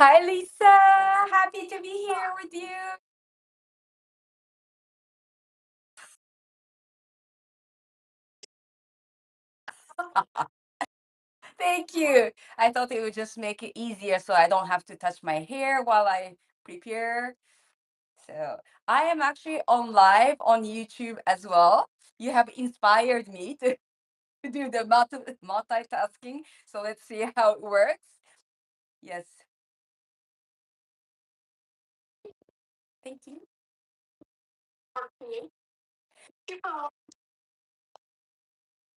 Hi, Lisa. Happy to be here with you. Thank you. I thought it would just make it easier so I don't have to touch my hair while I prepare. So I am actually on live on YouTube as well. You have inspired me to do the multitasking. So let's see how it works. Yes. Thank you.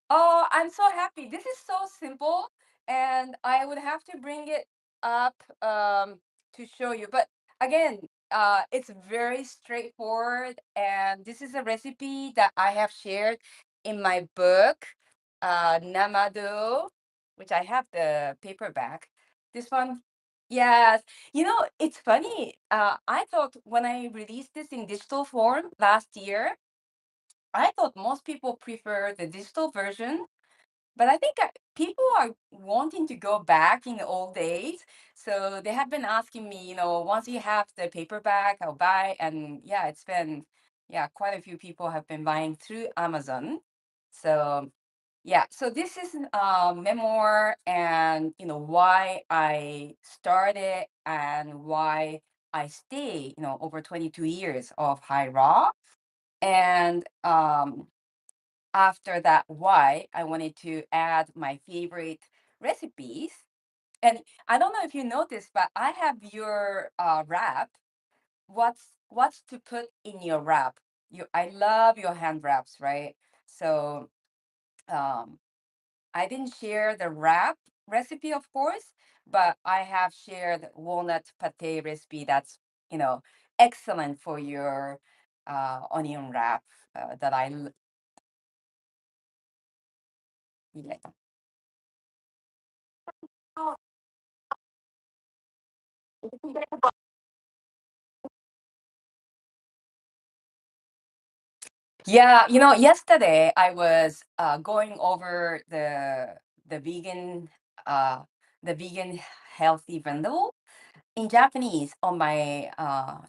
Oh, I'm so happy. This is so simple, and I would have to bring it up to show you. But again, it's very straightforward, and this is a recipe that I have shared in my book, Namado, which I have the paperback. This one, yes. It's funny. I thought when I released this in digital form last year, I thought most people prefer the digital version, but I think people are wanting to go back in the old days. So they have been asking me, once you have the paperback, I'll buy. And yeah, yeah, quite a few people have been buying through Amazon. So yeah, so this is memoir and, why I started and why I stay, over 22 years of high raw. And after that why I wanted to add my favorite recipes. And I don't know if you noticed, but I have your wrap. What's to put in your wrap? I love your hand wraps, right? So um I didn't share the wrap recipe, of course, but I have shared walnut pate recipe that's, you know excellent for your onion wrap that yeah. Yeah, yesterday I was going over the vegan uh the vegan healthy bundle in Japanese on my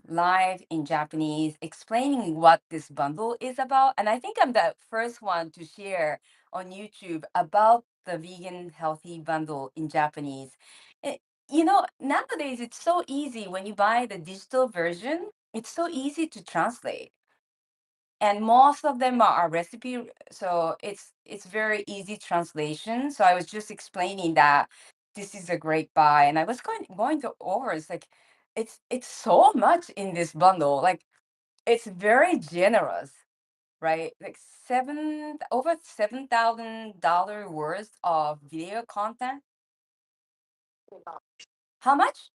live in Japanese, explaining what this bundle is about. And I think I'm the first one to share on YouTube about the vegan healthy bundle in Japanese. It, Nowadays it's so easy when you buy the digital version. It's so easy to translate, and most of them are recipe, so it's very easy translation. So I was just explaining that this is a great buy, and I was going to over, it's like it's so much in this bundle, like it's very generous, right? Like over $7,000 worth of video content. How much?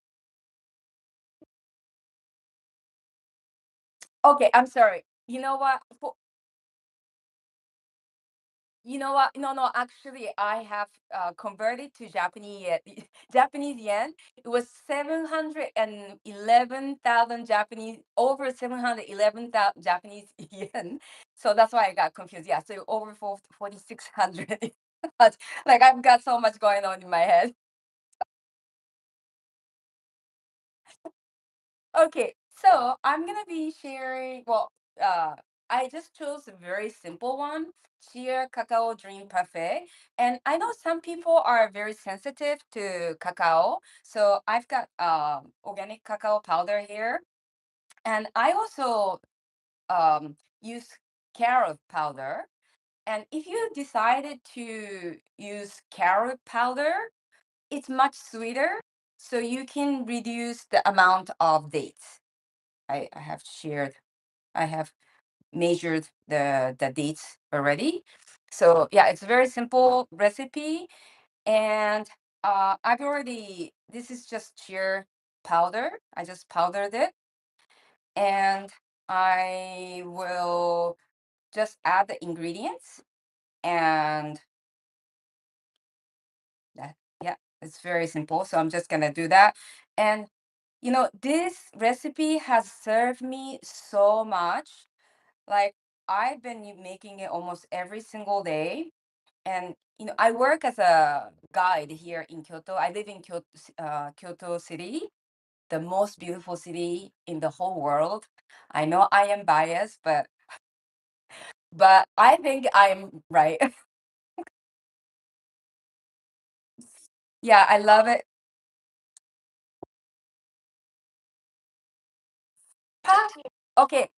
Okay, I'm sorry. You know what? No, no, actually, I have converted to Japanese Japanese yen. It was 711,000 Japanese, over 711,000 Japanese yen. So that's why I got confused. Yeah, so over 4,600. Like I've got so much going on in my head. Okay, so I'm gonna be sharing. Well, I just chose a very simple one, Chia Cacao Dream Parfait. And I know some people are very sensitive to cacao, so I've got organic cacao powder here, and I also use carrot powder. And if you decided to use carrot powder, it's much sweeter, so you can reduce the amount of dates. I have shared, I have measured the dates already. So yeah, it's a very simple recipe. And this is just sheer powder. I just powdered it. And I will just add the ingredients. And that, yeah, it's very simple. So I'm just gonna do that. And this recipe has served me so much. Like I've been making it almost every single day. And I work as a guide here in Kyoto. I live in Kyoto, Kyoto City. the most beautiful city in the whole world. I know I am biased, but I think I'm right. Yeah, I love it. Ah, okay,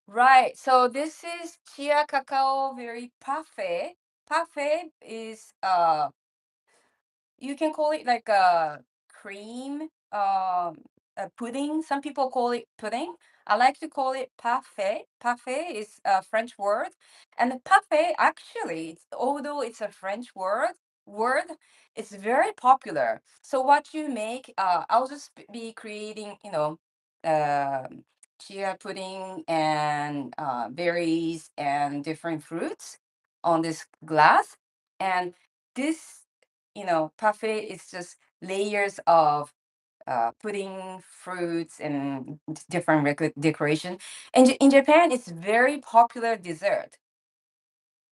right. So this is Chia Cacao very parfait. Parfait is you can call it like a cream, a pudding. Some people call it pudding. I like to call it parfait. Parfait is a French word, and the parfait actually, although it's a French word, it's very popular. So what you make, I'll just be creating, chia pudding and berries and different fruits on this glass, and this parfait is just layers of pudding, fruits, and different decoration. And in Japan, it's very popular dessert.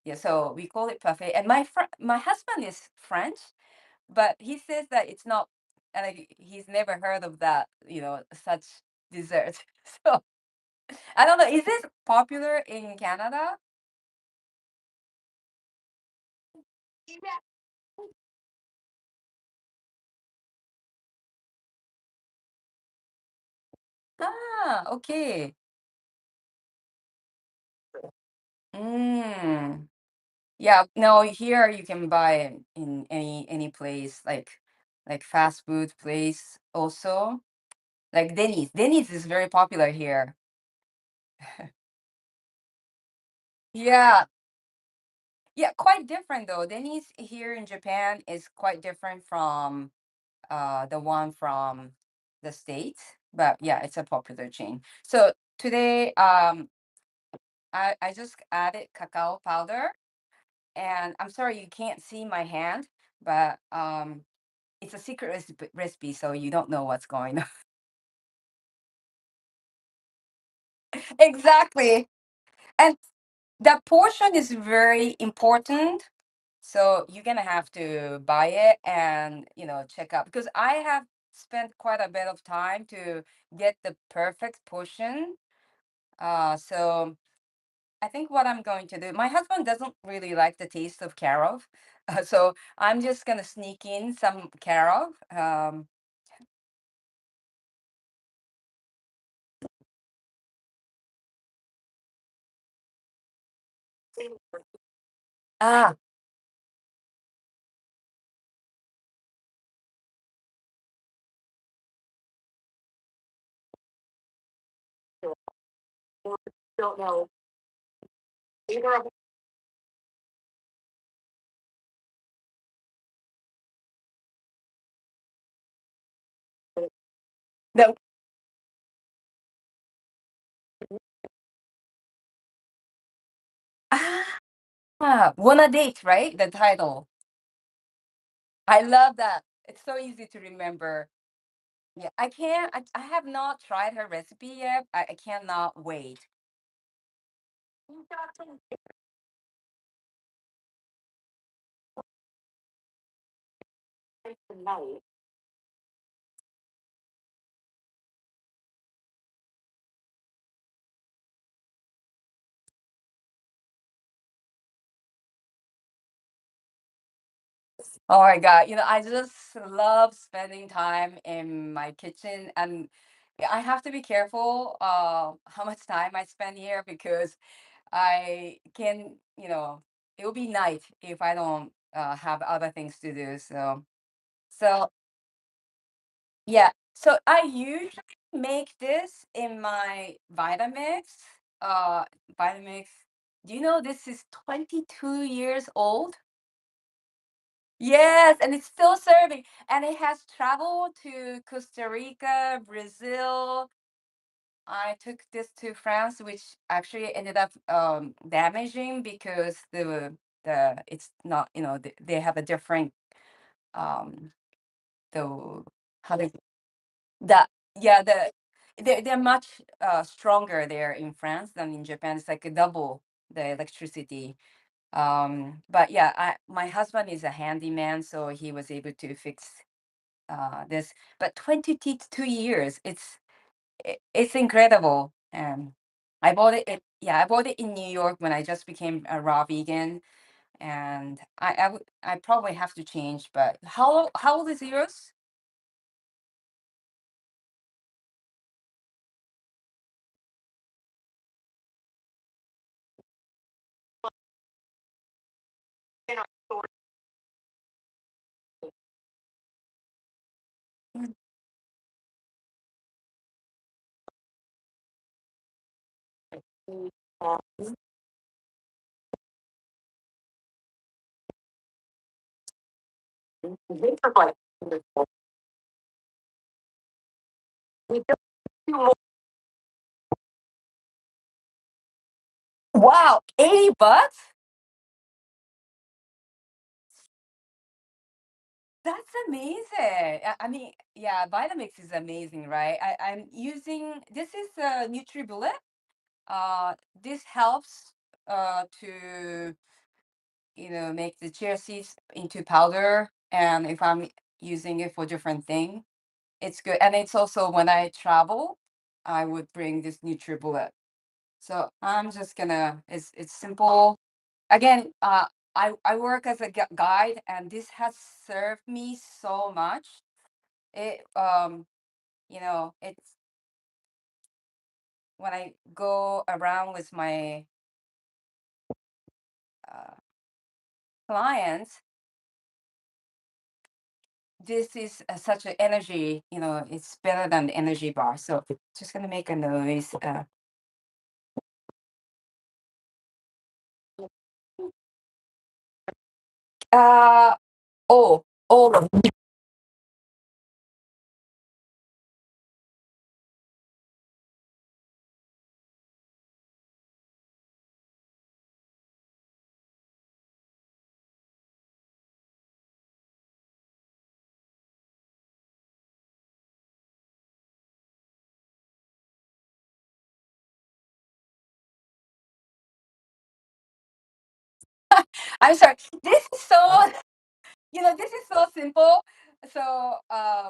Yeah, so we call it parfait. And my husband is French, but he says that it's not, and like, he's never heard of that, such dessert. So I don't know. Is this popular in Canada? Ah, okay. Mm. Yeah, no, here you can buy it in any place, like fast food place also. Like Denny's. Denny's is very popular here. Yeah. Yeah, quite different though. Denny's here in Japan is quite different from the one from the States. But yeah, it's a popular chain. So today I just added cacao powder, and I'm sorry you can't see my hand, but it's a secret recipe, so you don't know what's going on. Exactly. And that portion is very important. So you're gonna have to buy it and check out, because I have spent quite a bit of time to get the perfect portion. So I think what I'm going to do, my husband doesn't really like the taste of carob. So I'm just gonna sneak in some carob. Ah, don't know. No. Wanna date, right? The title. I love that. It's so easy to remember. Yeah, I can't. I have not tried her recipe yet. I cannot wait. Oh my God. I just love spending time in my kitchen, and I have to be careful how much time I spend here, because I can, it will be night if I don't have other things to do. So yeah. So I usually make this in my Vitamix. Uh, Vitamix. Do you know this is 22 years old? Yes, and it's still serving. And it has traveled to Costa Rica, Brazil. I took this to France, which actually ended up damaging, because the it's not, they have a different um the how they the yeah they're much stronger there in France than in Japan. It's like a double the electricity. But yeah, my husband is a handyman, so he was able to fix this, but 22 years. It's incredible. I bought it. Yeah, I bought it in New York when I just became a raw vegan, and I probably have to change. But how old is yours? Wow, $80? That's amazing. I mean, yeah, Vitamix is amazing, right? I'm using this is a NutriBullet. This helps to make the chia seeds into powder, and if I'm using it for different thing, it's good. And it's also when I travel, I would bring this NutriBullet. So I'm just gonna. It's simple. Again, I work as a guide, and this has served me so much. It it's when I go around with my uh, clients, this is such an energy. It's better than the energy bar. So just gonna make a noise. Uh oh, oh. I'm sorry. This is so this is so simple. So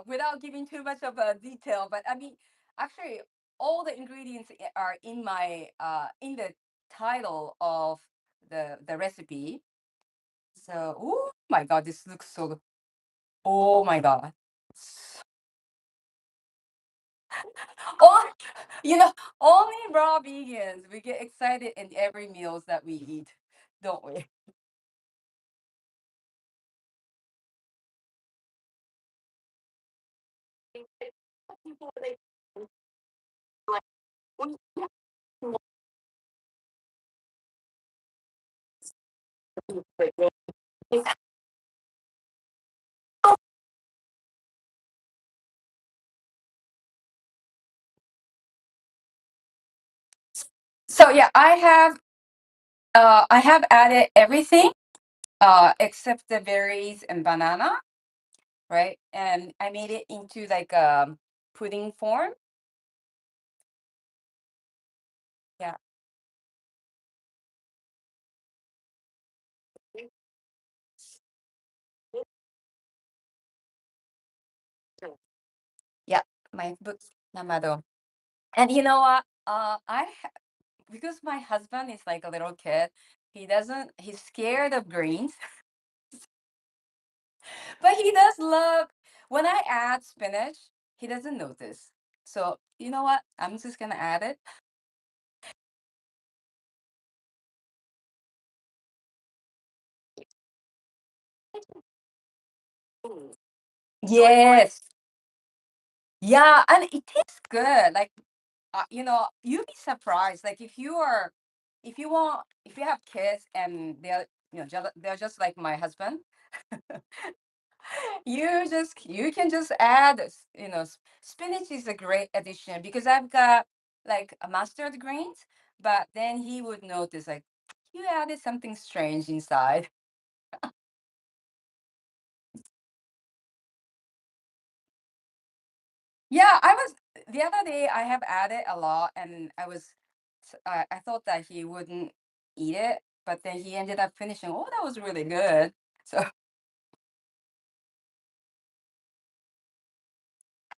without giving too much of a detail, but I mean, actually, all the ingredients are in my in the title of the recipe. So, oh my God, this looks so good. Oh my God. Oh, you know, only raw vegans, we get excited in every meals that we eat, don't we? So yeah, I have added everything except the berries and banana, right? And I made it into like a pudding form. Yeah. Yeah, my book, Namado. And you know what? Because my husband is like a little kid, he's scared of greens, but he does love when I add spinach, he doesn't notice. So, you know what? I'm just gonna add it. Yes. Yeah, and it tastes good. Like, you'd be surprised. Like, if you have kids and they're just like my husband, you can just add, spinach is a great addition because I've got like a mustard greens, but then he would notice like you added something strange inside. Yeah, I was the other day I have added a lot and I thought that he wouldn't eat it, but then he ended up finishing. Oh, that was really good. So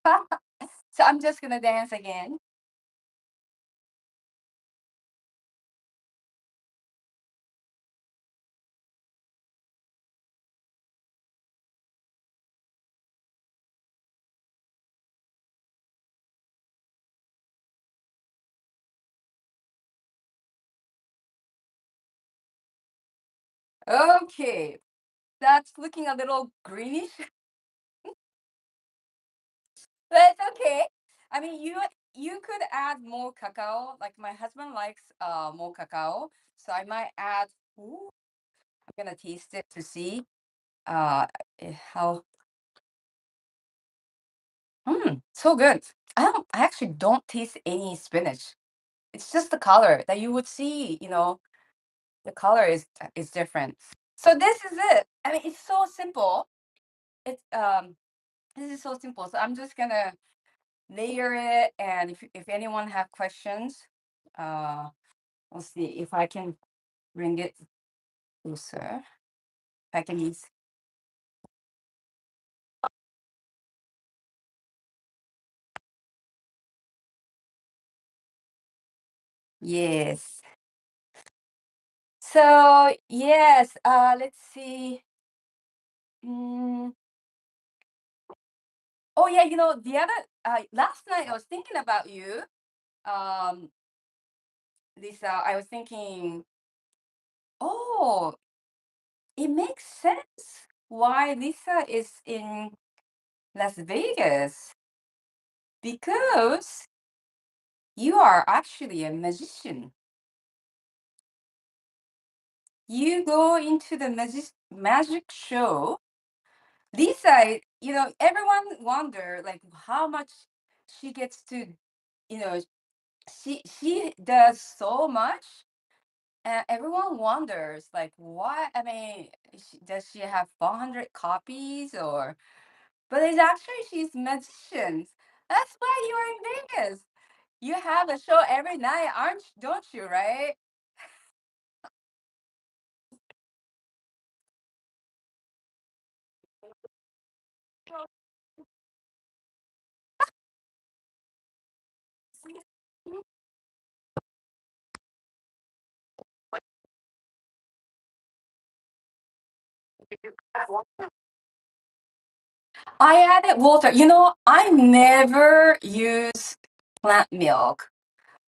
So I'm just gonna dance again. Okay, that's looking a little greenish, but it's okay. I mean, you could add more cacao. Like my husband likes more cacao, so I might add. Ooh, I'm gonna taste it to see uh how. So good. I actually don't taste any spinach. It's just the color that you would see, the color is different. So this is it. I mean, it's so simple. It's this is so simple. So I'm just gonna layer it, and if anyone have questions, uh let's see if I can bring it closer. If I can use yes. So yes, let's see. Mm, oh yeah, the other last night I was thinking about you, um, Lisa. I was thinking, oh, it makes sense why Lisa is in Las Vegas because you are actually a magician. You go into the magic show. Lisa, everyone wonder like how much she gets to, you know, she does so much. And everyone wonders, like, what? I mean, does she have 400 copies or? But it's actually she's magician. That's why you are in Vegas. You have a show every night, don't you? Right? I added water. I never use plant milk.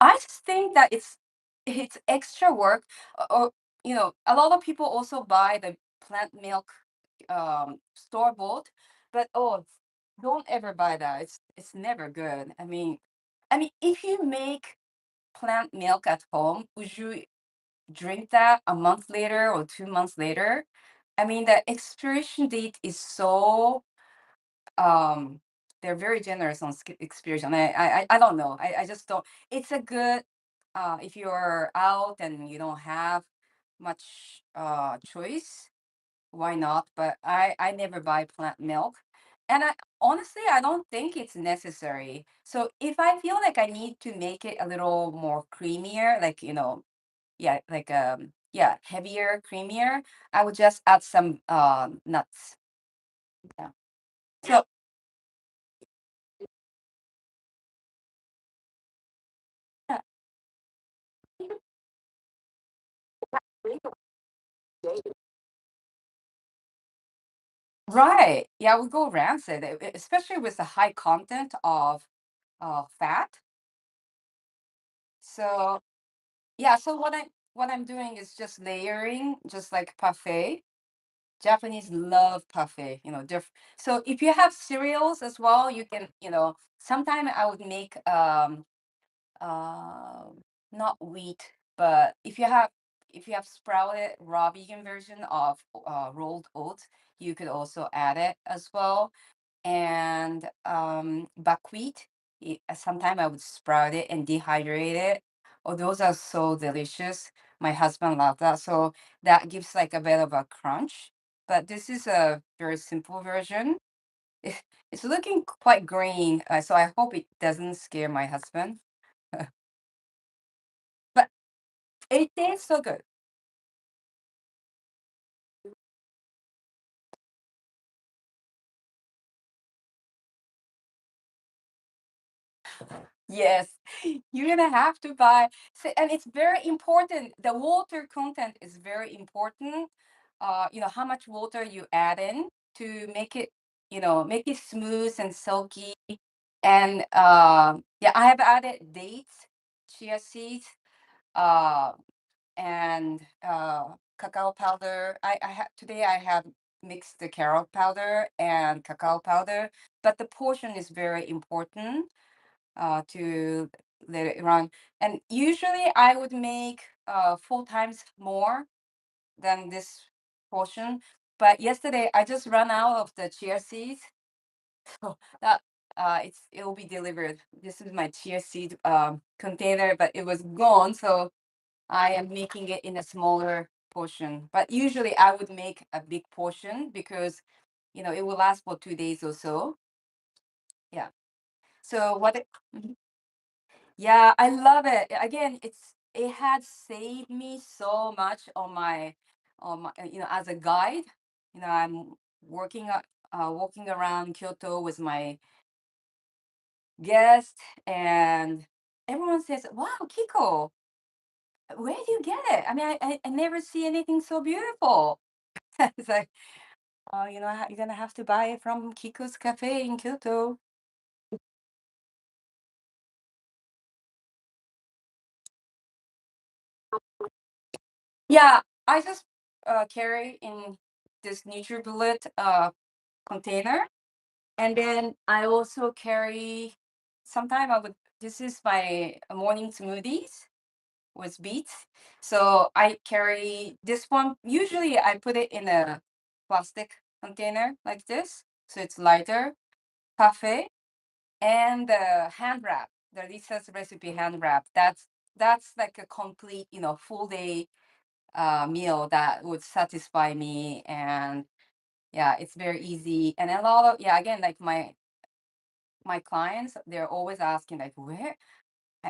I just think that it's extra work. Or a lot of people also buy the plant milk store bought, but oh, don't ever buy that. It's never good. I mean, if you make plant milk at home, would you drink that a month later or 2 months later? I mean, the expiration date is so um they're very generous on expiration. I don't know. I just don't. It's a good if you're out and you don't have much choice, why not? But I never buy plant milk, and I honestly I don't think it's necessary. So if I feel like I need to make it a little more creamier, like yeah, like yeah, heavier, creamier, I would just add some nuts. Yeah. So yeah. Right. Yeah, we go rancid, especially with the high content of fat. So yeah, so what I'm doing is just layering, just like parfait. Japanese love parfait, so if you have cereals as well, you can, sometime I would make uh, not wheat, but if you have sprouted raw vegan version of rolled oats, you could also add it as well. And buckwheat. Sometimes I would sprout it and dehydrate it. Oh, those are so delicious. My husband loves that. So that gives like a bit of a crunch. But this is a very simple version. It's looking quite green, so I hope it doesn't scare my husband. But it tastes so good. Yes, you're gonna have to buy. And it's very important. The water content is very important. How much water you add in to make it, make it smooth and silky. And yeah, I have added dates, chia seeds, uh, and cacao powder. Today I have mixed the carrot powder and cacao powder, but the portion is very important to let it run. And usually I would make 4 times more than this portion. But yesterday I just ran out of the chia seeds, so that it will be delivered. This is my chia seed container, but it was gone, so I am making it in a smaller portion. But usually I would make a big portion because it will last for 2 days or so. Yeah. So Mhm. Yeah, I love it. Again, it had saved me so much as a guide. I'm walking around Kyoto with my guest, and everyone says, "Wow, Kiko, where do you get it? I mean, I never see anything so beautiful." It's like, oh, you're gonna have to buy it from Kiko's Cafe in Kyoto. Yeah, I just carry in this NutriBullet container, and then I also carry. Sometime I would. This is my morning smoothies with beets. So I carry this one. Usually I put it in a plastic container like this, so it's lighter. Parfait and the hand wrap, the Lisa's recipe hand wrap. That's like a complete, full day meal that would satisfy me. And yeah, it's very easy. And a lot of, yeah, again, like my clients, they're always asking like, where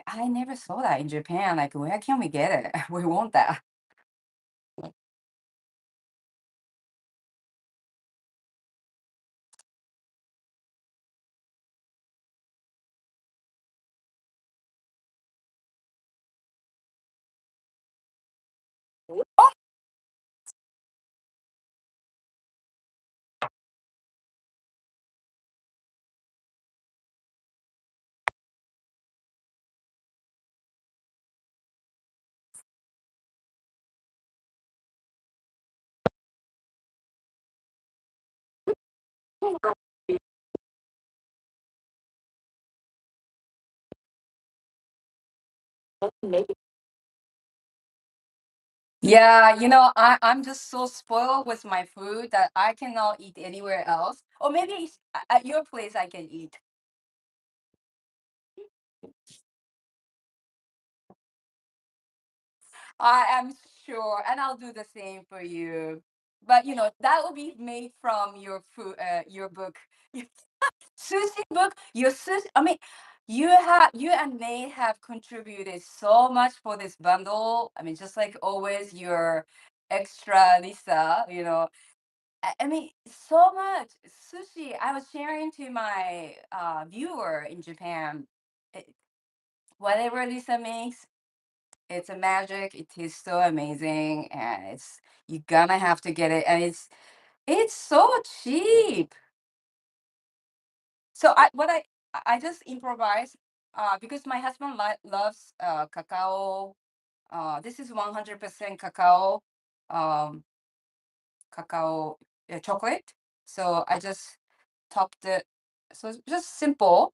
I never saw that in Japan. Like, where can we get it? We want that. Yeah, I'm just so spoiled with my food that I cannot eat anywhere else. Or maybe at your place I can eat. I am sure, and I'll do the same for you. But that will be made from your book, sushi book. Your sushi. I mean, you and Nate have contributed so much for this bundle. I mean, just like always, your extra Lisa. I mean, so much sushi. I was sharing to my viewer in Japan. It, whatever Lisa makes, it's a magic. It is so amazing, and you're gonna have to get it, and it's so cheap. So I just improvise because my husband loves cacao. This is 100% um, cacao chocolate. So I just topped it. So it's just simple.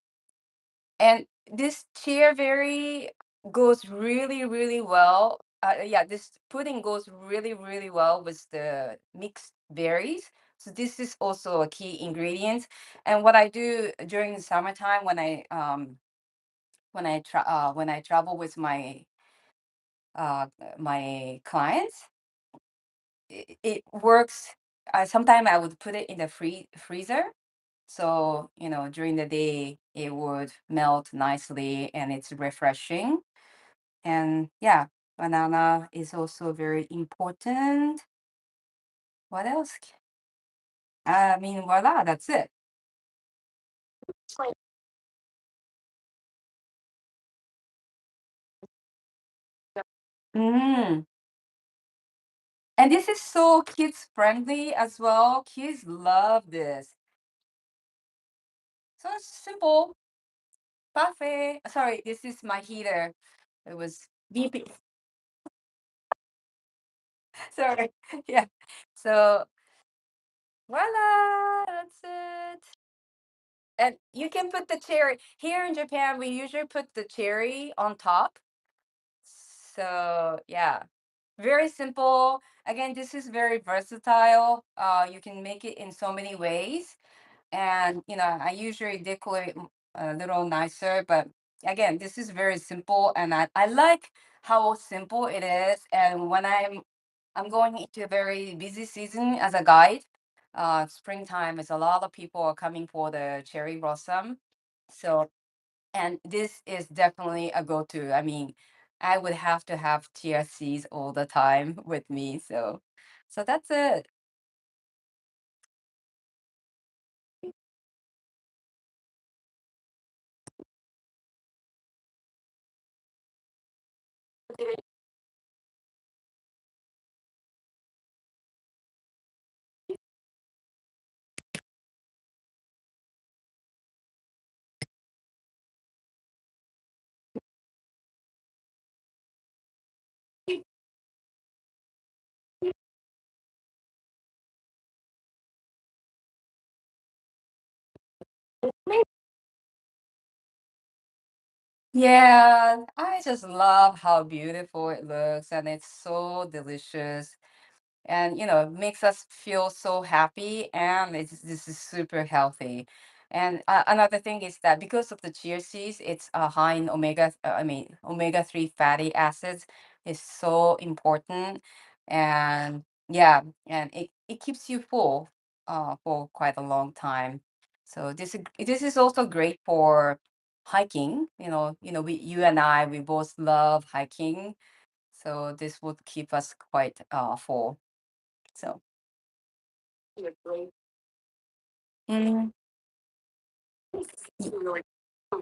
And this chia very goes really, really well. Yeah, this pudding goes really, really well with the mixed berries. So this is also a key ingredient. And what I do during the summertime when I travel with my clients, it works. Sometimes I would put it in the freezer. So, during the day, it would melt nicely and it's refreshing. And yeah, banana is also very important. What else? I mean, voila, that's it. Mm. And this is so kids friendly as well. Kids love this. So it's simple. Parfait. Sorry, this is my heater. It was beeping. Sorry. Yeah. So voila, that's it. And you can put the cherry. Here in Japan, we usually put the cherry on top. So yeah, very simple. Again, this is very versatile. You can make it in so many ways. And I usually decorate a little nicer, but again, this is very simple, and I like how simple it is. And when I'm going into a very busy season as a guide, springtime is a lot of people are coming for the cherry blossom. So, and this is definitely a go-to. I mean, I would have to have chia seeds all the time with me. So that's it. Yeah, I just love how beautiful it looks, and it's so delicious, and makes us feel so happy, and this is super healthy. And another thing is that because of the chia seeds, it's high in omega-3 fatty acids is so important. And yeah, and it keeps you full for quite a long time. So this is also great for hiking. You and I, we both love hiking, so this would keep us quite full. So mm,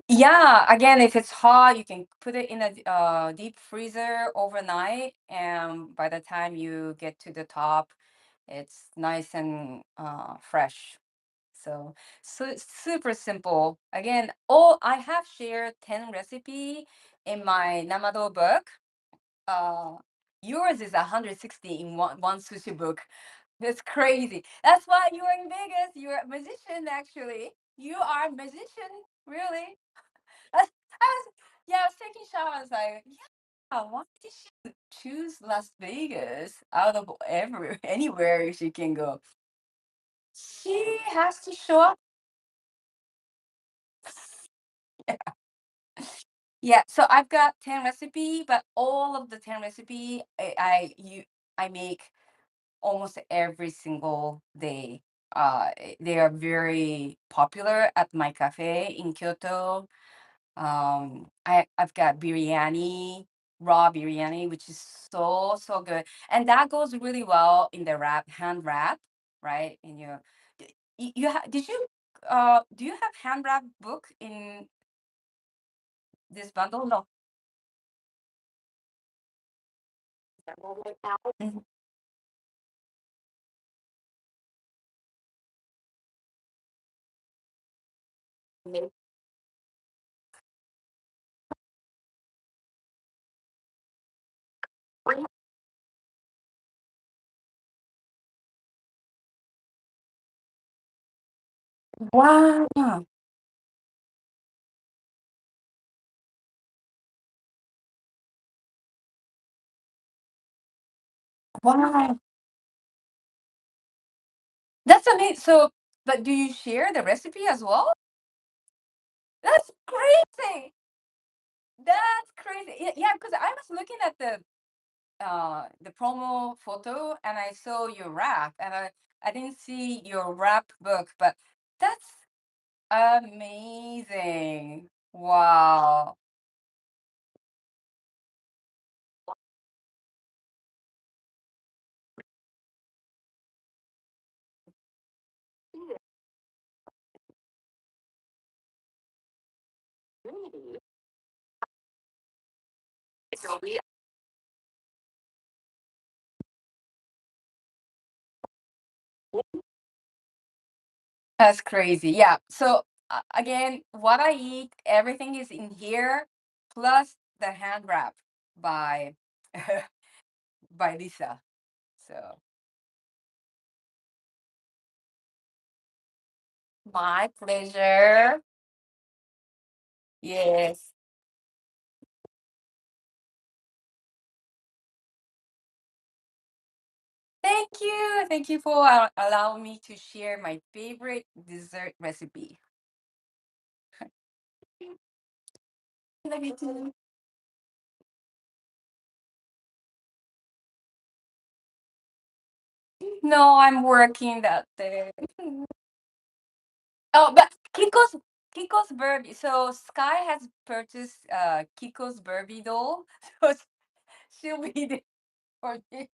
yeah, again, if it's hot, you can put it in a deep freezer overnight, and by the time you get to the top, it's nice and fresh. So it's super simple. Again, all I have shared 10 recipe in my Namado book. Uh, yours is 160 in one sushi book. That's crazy. That's why you are in Vegas. You're a musician, actually. You are a musician, really. Yeah, I was taking shower. I was like, yeah, why did she choose Las Vegas out of everywhere, anywhere she can go? She has to show up. Yeah, so I've got 10 recipe, but all of the 10 recipe I make almost every single day. They are very popular at my cafe in Kyoto. I've got biryani, raw biryani, which is so good, and that goes really well in the hand wrap, right? In your, did you do you have hand wrap book in this bundle? No. Mhm. Wow, wow, that's amazing. So, but do you share the recipe as well? That's crazy. That's crazy. Yeah, because I was looking at the promo photo, and I saw your wrap, and I didn't see your wrap book, but that's amazing. Wow. That's crazy. Yeah. So again, what I eat, everything is in here, plus the hand wrap by by Lisa. So my pleasure. Yes. Thank you. Thank you for allowing me to share my favorite dessert recipe. Love you too. No, I'm working that day. Oh, but Kiko's Barbie. So Sky has purchased Kiko's Barbie doll. So she'll be there for me.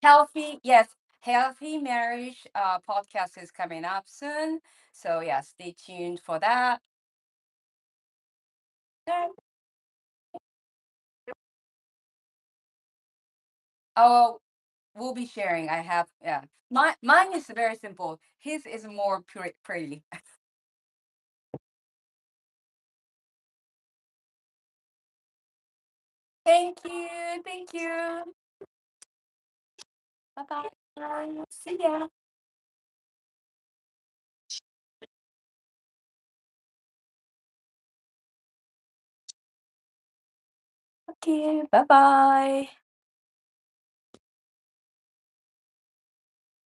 Healthy, yes, healthy marriage podcast is coming up soon. So yeah, stay tuned for that. Yeah. Oh, we'll be sharing. I have, yeah. Mine is very simple. His is more pretty. Thank you. Thank you. Bye bye. See ya. Okay. Bye bye.